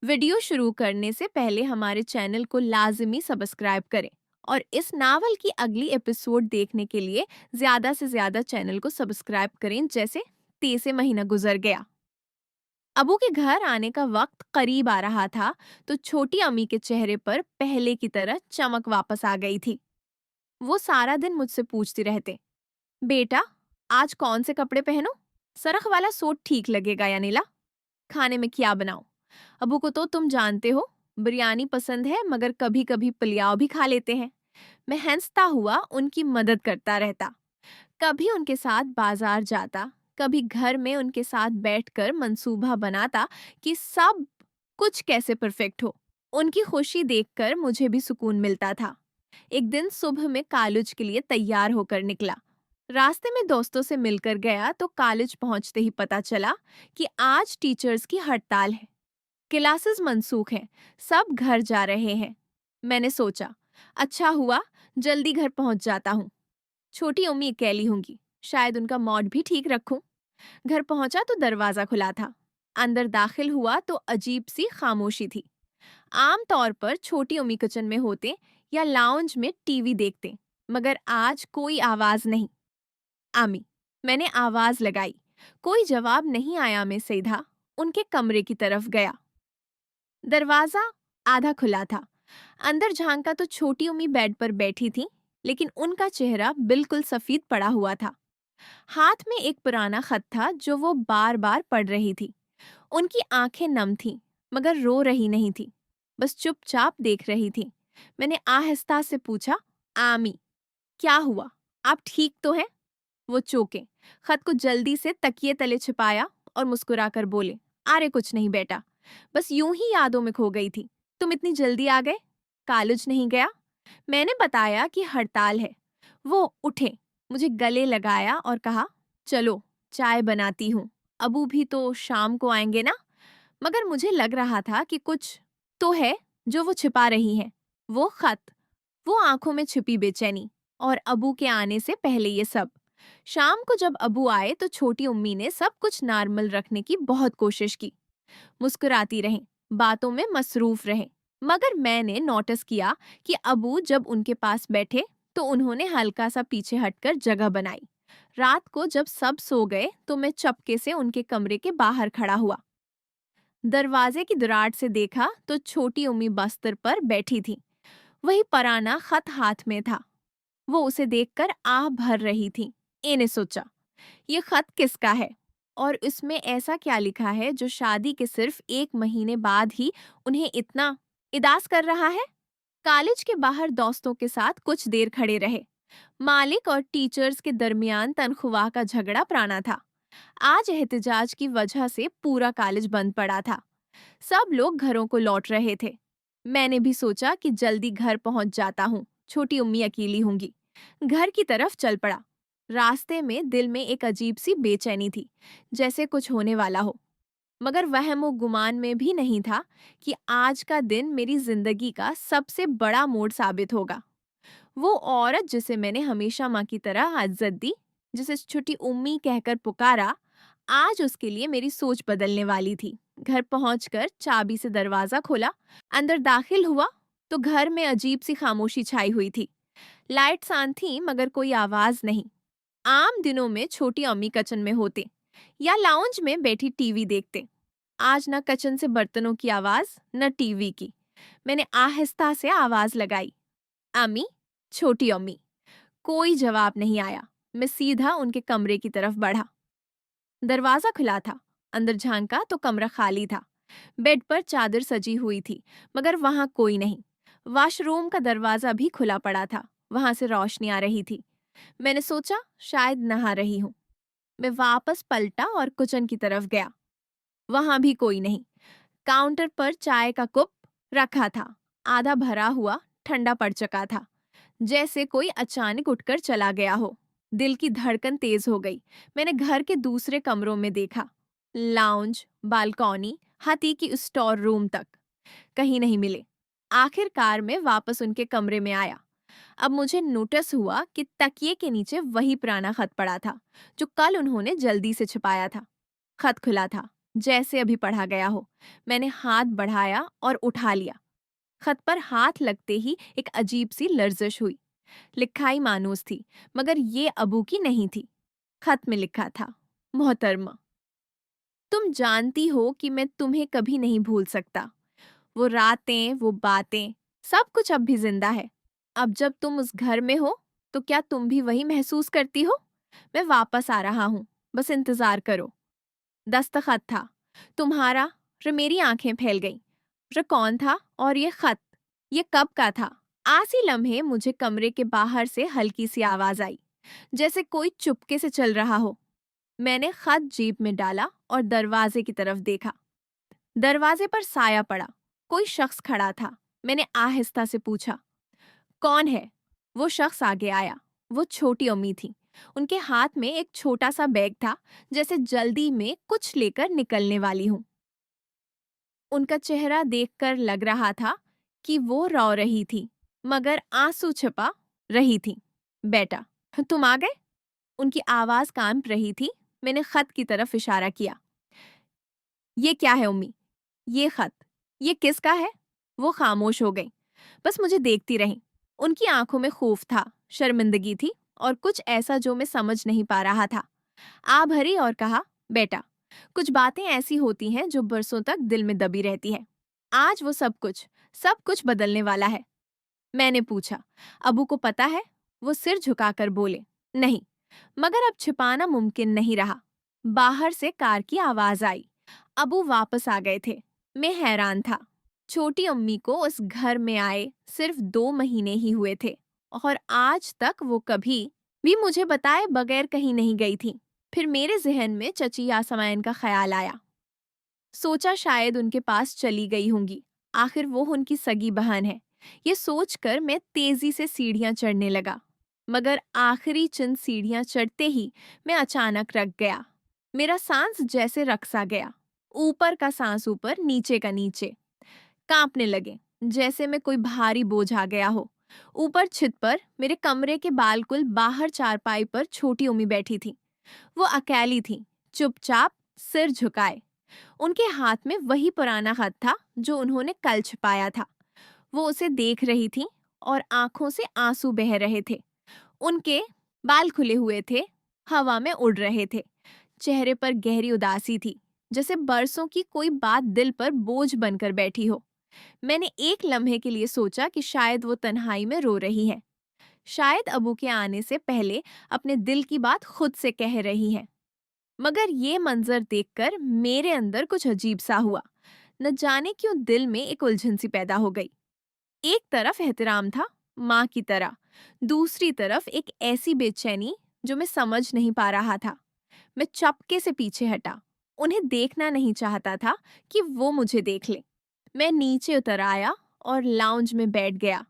Video शुरू करने से पहले हमारे चैनल को लाजमी सब्सक्राइब करें और इस नावल की अगली एपिसोड देखने के लिए ज्यादा से ज्यादा चैनल को सब्सक्राइब करें। जैसे 30 महीना गुजर गया। अबू के घर आने का वक्त करीब आ रहा था तो छोटी अम्मी के चेहरे पर पहले की तरह चमक वापस आ गई थी। वो सारा दिन मुझसे पूछती रहते, बेटा आज कौन से कपड़े पहनो, सरख वाला सूट ठीक लगेगा या नीला, खाने में क्या बनाऊं। अबू को तो तुम जानते हो, बिरयानी पसंद है मगर कभी कभी पुलाव भी खा लेते हैं। मैं हंसता हुआ उनकी मदद करता रहता। कभी उनके साथ बाजार जाता, कभी घर में उनके साथ बैठकर मंसूबा बनाता कि सब कुछ कैसे परफेक्ट हो। उनकी खुशी देखकर मुझे भी सुकून मिलता था। एक दिन सुबह में कॉलेज के लिए तैयार होकर निकला। रास्ते में दोस्तों से मिलकर गया तो कॉलेज पहुंचते ही पता चला कि आज टीचर्स की हड़ताल है। क्लासेस मनसूख हैं, सब घर जा रहे हैं। मैंने सोचा, अच्छा हुआ जल्दी घर पहुंच जाता हूँ। छोटी अम्मी अकेली होंगी, शायद उनका मूड भी ठीक रखूं। घर पहुंचा तो दरवाजा खुला था। अंदर दाखिल हुआ तो अजीब सी खामोशी थी। आम तौर पर छोटी अम्मी किचन में होते या लाउंज में टीवी देखते, मगर आज कोई आवाज नहीं। आमी, मैंने आवाज लगाई। कोई जवाब नहीं आया। मैं सीधा उनके कमरे की तरफ गया। दरवाजा आधा खुला था। अंदर झांका तो छोटी उम्मी बेड पर बैठी थी, लेकिन उनका चेहरा बिल्कुल सफेद पड़ा हुआ था। हाथ में एक पुराना खत था जो वो बार बार पढ़ रही थी। उनकी आंखें नम थीं, मगर रो रही नहीं थी, बस चुपचाप देख रही थी। मैंने आहिस्ता से पूछा, आमी क्या हुआ, आप ठीक तो हैं? वो चौंके, खत को जल्दी से तकिए तले छिपाया और मुस्कुराकर बोले, अरे कुछ नहीं बेटा, बस यूं ही यादों में खो गई थी। तुम इतनी जल्दी आ गए, कॉलेज नहीं गया? मैंने बताया कि हड़ताल है। वो उठे, मुझे गले लगाया और कहा, चलो चाय बनाती हूँ, अबू भी तो शाम को आएंगे ना। मगर मुझे लग रहा था कि कुछ तो है जो वो छिपा रही है। वो खत, वो आंखों में छिपी बेचैनी, और अबू के आने से पहले ये सब। शाम को जब अबू आए तो छोटी उम्मी ने सब कुछ नॉर्मल रखने की बहुत कोशिश की। मुस्कुराती रहें, बातों में मसरूफ रहें। मगर मैंने नोटिस किया कि अबू जब उनके पास बैठे तो उन्होंने हल्का सा पीछे हटकर जगह बनाई। रात को जब सब सो गए तो मैं चपके से उनके कमरे के बाहर खड़ा हुआ। दरवाजे की दरार से देखा तो छोटी उम्मी बस्तर पर बैठी थी। वही पुराना खत हाथ में था। वो उसे देखकर आह भर रही थी। इन्हें सोचा, ये खत किसका है और इसमें ऐसा क्या लिखा है जो शादी के सिर्फ 1 महीने बाद ही उन्हें इतना इदास कर रहा है। कॉलेज के बाहर दोस्तों के साथ कुछ देर खड़े रहे। मालिक और टीचर्स के दरमियान तनख्वाह का झगड़ा पुराना था। आज एहतजाज की वजह से पूरा कॉलेज बंद पड़ा था। सब लोग घरों को लौट रहे थे। मैंने भी सोचा कि जल्दी घर पहुंच जाता हूँ, छोटी उम्मी अकेली होंगी। घर की तरफ चल पड़ा। रास्ते में दिल में एक अजीब सी बेचैनी थी, जैसे कुछ होने वाला हो। मगर वहम गुमान में भी नहीं था कि आज का दिन मेरी जिंदगी का सबसे बड़ा मोड़ साबित होगा। वो औरत जिसे मैंने हमेशा माँ की तरह इज्जत दी, जिसे छोटी उम्मी कहकर पुकारा, आज उसके लिए मेरी सोच बदलने वाली थी। घर पहुंचकर चाबी से दरवाजा खोला, अंदर दाखिल हुआ तो घर में अजीब सी खामोशी छाई हुई थी। लाइट्स ऑन थी मगर कोई आवाज नहीं। आम दिनों में छोटी अम्मी किचन में होते या लाउंज में बैठी टीवी देखते। आज न किचन से बर्तनों की आवाज न टीवी की। मैंने आहिस्ता से आवाज लगाई, अम्मी, छोटी अम्मी। कोई जवाब नहीं आया। मैं सीधा उनके कमरे की तरफ बढ़ा। दरवाजा खुला था। अंदर झांका तो कमरा खाली था। बेड पर चादर सजी हुई थी, मगर वहां कोई नहीं। वॉशरूम का दरवाजा भी खुला पड़ा था, वहां से रोशनी आ रही थी। मैंने सोचा शायद नहा रही हूं। मैं वापस पलटा और किचन की तरफ गया। वहां भी कोई नहीं। काउंटर पर चाय का कप रखा था, आधा भरा हुआ, ठंडा पड़ चुका था, जैसे कोई अचानक उठकर चला गया हो। दिल की धड़कन तेज हो गई। मैंने घर के दूसरे कमरों में देखा, लाउंज, बालकॉनी, हाथी की स्टोर रूम तक, कहीं नहीं मिले। आखिरकार में वापस उनके कमरे में आया। अब मुझे नोटिस हुआ कि तकिए के नीचे वही पुराना खत पड़ा था जो कल उन्होंने जल्दी से छिपाया था। खत खुला था। जैसे अभी पढ़ा गया हो। मैंने हाथ बढ़ाया और उठा लिया। खत पर हाथ लगते ही एक अजीब सी लर्जिश हुई। लिखाई मानूस थी, मगर ये अबू की नहीं थी। खत में लिखा था, मोहतरमा, तुम जानती हो कि मैं तुम्हें कभी नहीं भूल सकता। वो रातें, वो बातें, सब कुछ अब भी जिंदा है। अब जब तुम उस घर में हो, तो क्या तुम भी वही महसूस करती हो? मैं वापस आ रहा हूँ, बस इंतजार करो। दस्तखत था, तुम्हारा। फिर मेरी आंखें फैल गईं। फिर कौन था और ये खत? ये कब का था? आसी लम्हे मुझे कमरे के बाहर से हल्की सी आवाज आई, जैसे कोई चुपके से चल रहा हो। मैंने खत जेब में डाला और दरवाजे की तरफ देखा। दरवाजे पर साया पड़ा। कोई शख्स खड़ा था। मैंने आहिस्ता से पूछा, कौन है? वो शख्स आगे आया। वो छोटी अम्मी थी। उनके हाथ में एक छोटा सा बैग था, जैसे जल्दी में कुछ लेकर निकलने वाली हूं। उनका चेहरा देखकर लग रहा था कि वो रो रही थी, मगर आंसू छिपा रही थी। बेटा, तुम आ गए? उनकी आवाज कांप रही थी। मैंने खत की तरफ इशारा किया। ये क्या है उम्मी? ये खत, ये किसका है? वो खामोश हो गई, बस मुझे देखती रहीं। उनकी आंखों में खौफ था, शर्मिंदगी थी और कुछ ऐसा जो मैं समझ नहीं पा रहा था। आ भरी और कहा, बेटा, कुछ बातें ऐसी होती हैं जो बरसों तक दिल में दबी रहती है। आज वो सब कुछ बदलने वाला है। मैंने पूछा, अबू को पता है? वो सिर झुकाकर बोले, नहीं, मगर अब छिपाना मुमकिन नहीं रहा। बाहर से कार की आवाज आई। अबू वापस आ गए थे। मैं हैरान था। छोटी अम्मी को उस घर में आए सिर्फ 2 महीने ही हुए थे और आज तक वो कभी भी मुझे बताए बगैर कहीं नहीं गई थी। फिर मेरे जहन में चची यासमाइन का ख्याल आया। सोचा शायद उनके पास चली गई होंगी। आखिर वो उनकी सगी बहन है। ये सोचकर मैं तेजी से सीढ़ियां चढ़ने लगा, मगर आखिरी चंद सीढ़ियां चढ़ते ही मैं अचानक रक गया। मेरा सांस जैसे रक सा गया। ऊपर का सांस ऊपर, नीचे का नीचे। कांपने लगे, जैसे मैं कोई भारी बोझ आ गया हो। ऊपर छत पर मेरे कमरे के बालकुल बाहर चारपाई पर छोटी उम्मी बैठी थी। वो अकेली थी, चुपचाप, सिर झुकाए। उनके हाथ में वही पुराना खत था जो उन्होंने कल छिपाया था। वो उसे देख रही थी और आंखों से आंसू बह रहे थे। उनके बाल खुले हुए थे, हवा में उड़ रहे थे। चेहरे पर गहरी उदासी थी, जैसे बरसों की कोई बात दिल पर बोझ बनकर बैठी हो। मैंने एक लम्हे के लिए सोचा कि शायद वो तन्हाई में रो रही है। शायद अबू के आने से पहले अपने दिल की बात खुद से कह रही है। मगर ये मंजर देखकर मेरे अंदर कुछ अजीब सा हुआ। न जाने क्यों दिल में एक उलझन सी पैदा हो गई। एक तरफ एहतराम था, माँ की तरह। दूसरी तरफ एक ऐसी बेचैनी जो मैं समझ नहीं पा रहा था। मैं चपके से पीछे हटा। उन्हें देखना नहीं चाहता था कि वो मुझे देख ले। मैं नीचे उतर आया और लाउंज में बैठ गया।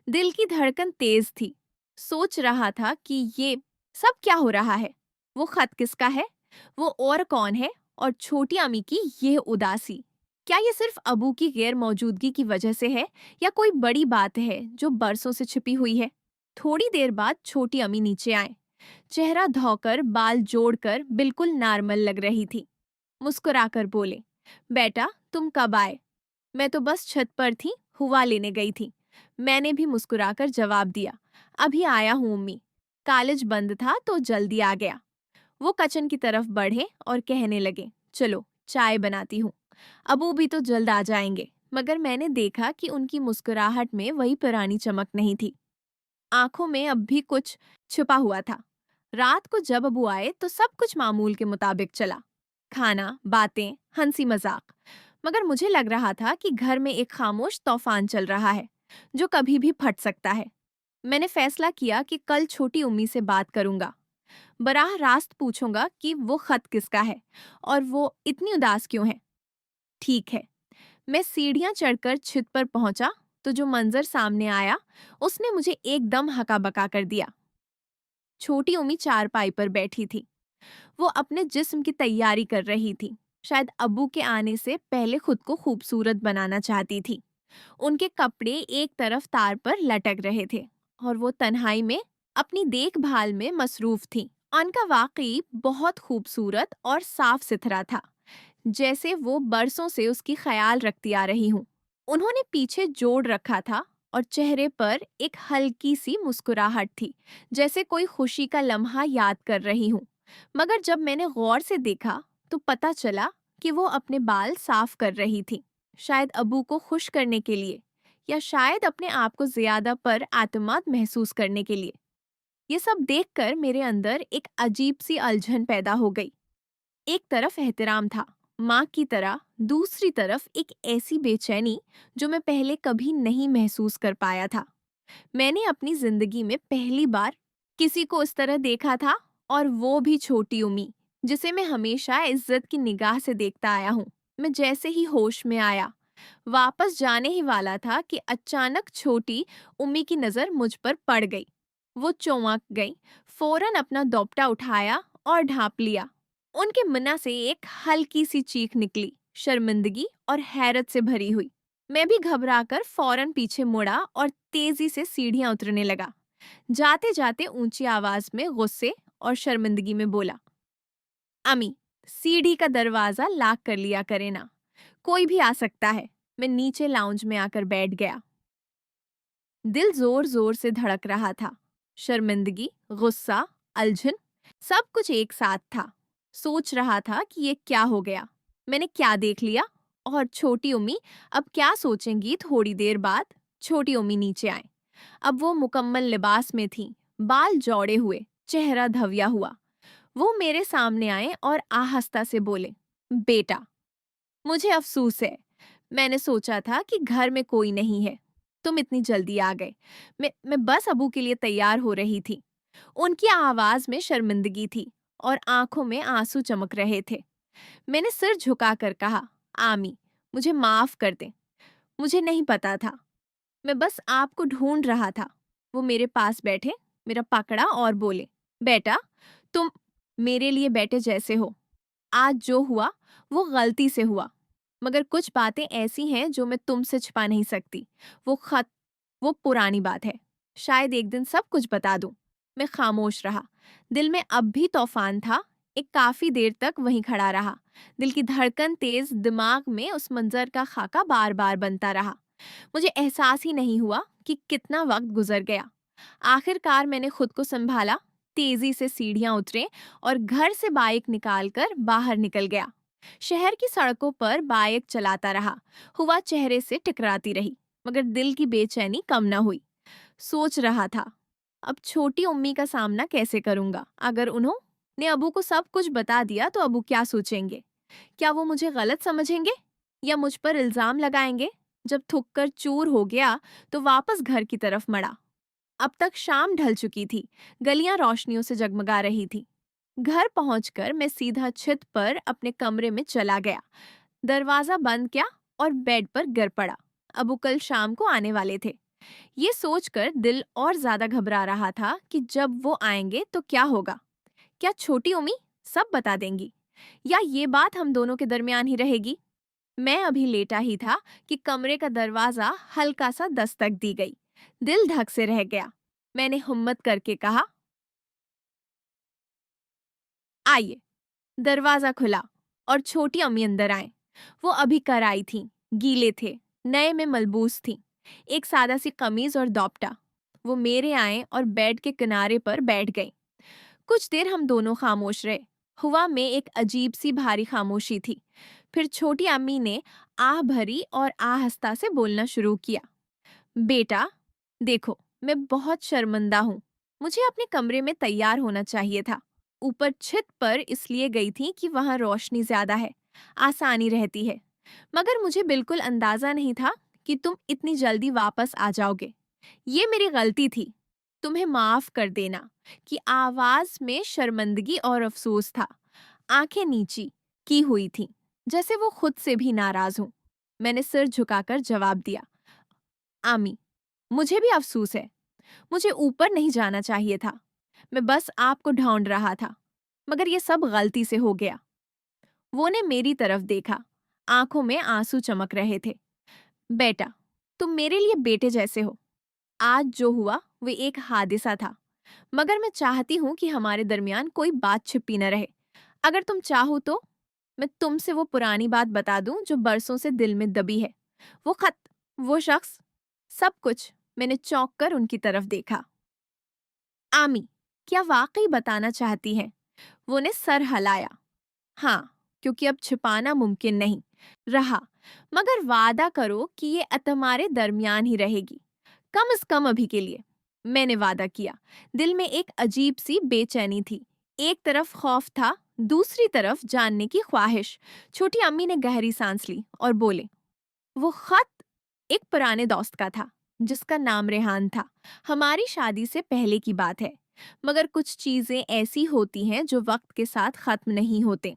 दिल की धड़कन तेज थी। सोच रहा था कि ये सब क्या हो रहा है। वो खत किसका है? वो और कौन है? और छोटी अम्मी की ये उदासी, क्या ये सिर्फ अबू की गैर मौजूदगी की वजह से है या कोई बड़ी बात है जो बरसों से छिपी हुई है? थोड़ी देर बाद छोटी अम्मी नीचे आए। चेहरा धोकर, बाल जोड़कर बिल्कुल नॉर्मल लग रही थी। मुस्कुराकर बोले, बेटा, तुम कब आए? मैं तो बस छत पर थी, हुआ लेने गई थी। मैंने भी मुस्कुराकर जवाब दिया, अभी आया हूँ अम्मी। कॉलेज बंद था तो जल्दी आ गया। वो किचन की तरफ बढ़े और कहने लगे, चलो चाय बनाती हूँ। अबू भी तो जल्द आ जाएंगे। मगर मैंने देखा कि उनकी मुस्कुराहट में वही पुरानी चमक नहीं थी। आंखों में अब भी कुछ छुपा हुआ था। रात को जब अबू आए तो सब कुछ मामूल के मुताबिक चला। खाना, बातें, हंसी मजाक। मगर मुझे लग रहा था कि घर में एक खामोश तूफान चल रहा है, जो कभी भी फट सकता है। मैंने फैसला किया कि कल छोटी उम्मी से बात करूंगा। बराह रास्त पूछूंगा कि वो खत किसका है और वो इतनी उदास क्यों है। ठीक है। मैं सीढ़ियां चढ़कर छत पर पहुंचा तो जो मंजर सामने आया उसने मुझे एकदम हका-बका कर दिया। छोटी उम्मी चारपाई पर बैठी थी। वो अपने जिस्म की तैयारी कर रही थी। शायद अब्बू के आने से पहले खुद को खूबसूरत बनाना चाहती थी। उनके कपड़े एक तरफ तार पर लटक रहे थे और वो तन्हाई में अपनी देखभाल में मसरूफ थी। उनका वाकई बहुत खूबसूरत और साफ सुथरा था, जैसे वो बरसों से उसकी ख्याल रखती आ रही हूँ। उन्होंने पीछे जोड़ रखा था और चेहरे पर एक हल्की सी मुस्कुराहट थी, जैसे कोई खुशी का लम्हा याद कर रही हूँ। मगर जब मैंने गौर से देखा तो पता चला कि वो अपने बाल साफ कर रही थी, शायद अबू को खुश करने के लिए या शायद अपने आप को ज्यादा पर आत्माद महसूस करने के लिए। ये सब देखकर मेरे अंदर एक अजीब सी उलझन पैदा हो गई। एक तरफ एहतराम था, माँ की तरह, दूसरी तरफ एक ऐसी बेचैनी जो मैं पहले कभी नहीं महसूस कर पाया था। मैंने अपनी जिंदगी में पहली बार किसी को इस तरह देखा था, और वो भी छोटी उम्मी, जिसे मैं हमेशा इज्जत की निगाह से देखता आया हूँ। मैं जैसे ही होश में आया, वापस जाने ही वाला था कि अचानक छोटी उम्मी की नजर मुझ पर पड़ गई। वो चौंक गई, फौरन अपना दोपटा उठाया और ढांप लिया। उनके मुंह से एक हल्की सी चीख निकली, शर्मिंदगी और हैरत से भरी हुई। मैं भी घबराकर फौरन पीछे मुड़ा और तेजी से सीढ़ियां उतरने लगा। जाते जाते ऊंची आवाज में गुस्से और शर्मिंदगी में बोला, अमी, सीढ़ी का दरवाजा लॉक कर लिया करे ना, कोई भी आ सकता है। मैं नीचे लाउंज में आकर बैठ गया। दिल जोर जोर से धड़क रहा था। शर्मिंदगी, गुस्सा, उलझन, सब कुछ एक साथ था। सोच रहा था कि ये क्या हो गया, मैंने क्या देख लिया, और छोटी उम्मी अब क्या सोचेंगी। थोड़ी देर बाद छोटी उम्मी नीचे आए। अब वो मुकम्मल लिबास में थी, बाल जौड़े हुए, चेहरा धविया हुआ। वो मेरे सामने आए और आहिस्ता से बोले, बेटा, मुझे अफसोस है, मैंने सोचा था कि घर में कोई नहीं है, तुम इतनी जल्दी आ गए। मैं बस अबू के लिए तैयार हो रही थी। उनकी आवाज में शर्मिंदगी थी और आंखों में आंसू चमक रहे थे। मैंने सिर झुकाकर कहा, आमी, मुझे माफ कर दे, मुझे नहीं पता था, मैं बस आपको ढूंढ रहा था। वो मेरे पास बैठे, मेरा पकड़ा और बोले, बेटा, तुम मेरे लिए बेटे जैसे हो। आज जो हुआ वो गलती से हुआ, मगर कुछ बातें ऐसी हैं जो मैं तुमसे छिपा नहीं सकती। वो खत, वो पुरानी बात है, शायद एक दिन सब कुछ बता दूं। मैं खामोश रहा। दिल में अब भी तूफान था। एक काफी देर तक वहीं खड़ा रहा। दिल की धड़कन तेज, दिमाग में उस मंजर का खाका बार बार बनता रहा। मुझे एहसास ही नहीं हुआ कि कितना वक्त गुजर गया। आखिरकार मैंने खुद को संभाला, तेजी से सीढ़ियां उतरे और घर से बाइक निकालकर बाहर निकल गया। शहर की सड़कों पर बाइक चलाता रहा। हुआ चेहरे से टकराती रही, मगर दिल की बेचैनी कम न हुई। सोच रहा था, अब छोटी उम्मी का सामना कैसे करूंगा। अगर उन्होंने अबू को सब कुछ बता दिया तो अबू क्या सोचेंगे? क्या वो मुझे गलत समझेंगे या मुझ पर इल्जाम लगाएंगे? जब थक कर चूर हो गया तो वापस घर की तरफ मड़ा। अब तक शाम ढल चुकी थी, गलियां रोशनियों से जगमगा रही थी। घर पहुंचकर मैं सीधा छत पर अपने कमरे में चला गया, दरवाजा बंद किया और बेड पर गिर पड़ा। अबू कल शाम को आने वाले थे। ये सोचकर दिल और ज्यादा घबरा रहा था कि जब वो आएंगे तो क्या होगा। क्या छोटी उम्मी सब बता देंगी, या ये बात हम दोनों के दरमियान ही रहेगी? मैं अभी लेटा ही था कि कमरे का दरवाजा हल्का सा दस्तक दी गई। दिल धक से रह गया। मैंने हिम्मत करके कहा, आइए। दरवाजा खुला और छोटी अम्मी अंदर आए। वो अभी कर आई थीं, गीले थे, नए में मलबूस थीं, एक सादा सी कमीज और दोपटा। वो मेरे आए और बेड के किनारे पर बैठ गई। कुछ देर हम दोनों खामोश रहे। हुआ में एक अजीब सी भारी खामोशी थी। फिर छोटी अम्मी ने आह भरी और आहिस्ता से बोलना शुरू किया, बेटा, देखो, मैं बहुत शर्मिंदा हूँ। मुझे अपने कमरे में तैयार होना चाहिए था। ऊपर छत पर इसलिए गई थी कि वहां रोशनी ज्यादा है, आसानी रहती है। मगर मुझे बिल्कुल अंदाजा नहीं था कि तुम इतनी जल्दी वापस आ जाओगे। ये मेरी गलती थी, तुम्हें माफ कर देना। कि आवाज में शर्मिंदगी और अफसोस था। आंखें नीची की हुई थी, जैसे वो खुद से भी नाराज हूं। मैंने सिर झुकाकर जवाब दिया, आमी, मुझे भी अफसोस है। मुझे ऊपर नहीं जाना चाहिए था। मैं बस आपको ढूंढ रहा था, मगर ये सब गलती से हो गया। वो ने मेरी तरफ देखा, आंखों में आंसू चमक रहे थे। बेटा, तुम मेरे लिए बेटे जैसे हो। आज जो हुआ वो एक हादसा था, मगर मैं चाहती हूँ कि हमारे दरमियान कोई बात छिपी न रहे। अगर तुम चाहो तो मैं तुमसे वो पुरानी बात बता दूं जो बरसों से दिल में दबी है। वो खत, वो शख्स, सब कुछ। मैंने चौंक कर उनकी तरफ देखा। आमी, क्या वाकई बताना चाहती हैं? वो ने सर हिलाया। हाँ, क्योंकि अब छिपाना मुमकिन नहीं रहा। मगर वादा करो कि ये तुम्हारे दरमियान ही रहेगी, कम से कम अभी के लिए। मैंने वादा किया। दिल में एक अजीब सी बेचैनी थी। एक तरफ खौफ था, दूसरी तरफ जानने की ख्वाहिश। छोटी अम्मी ने गहरी सांस ली और बोले, वो खत एक पुराने दोस्त का था, जिसका नाम रेहान था। हमारी शादी से पहले की बात है। मगर कुछ चीजें ऐसी होती हैं जो वक्त के साथ खत्म नहीं होते।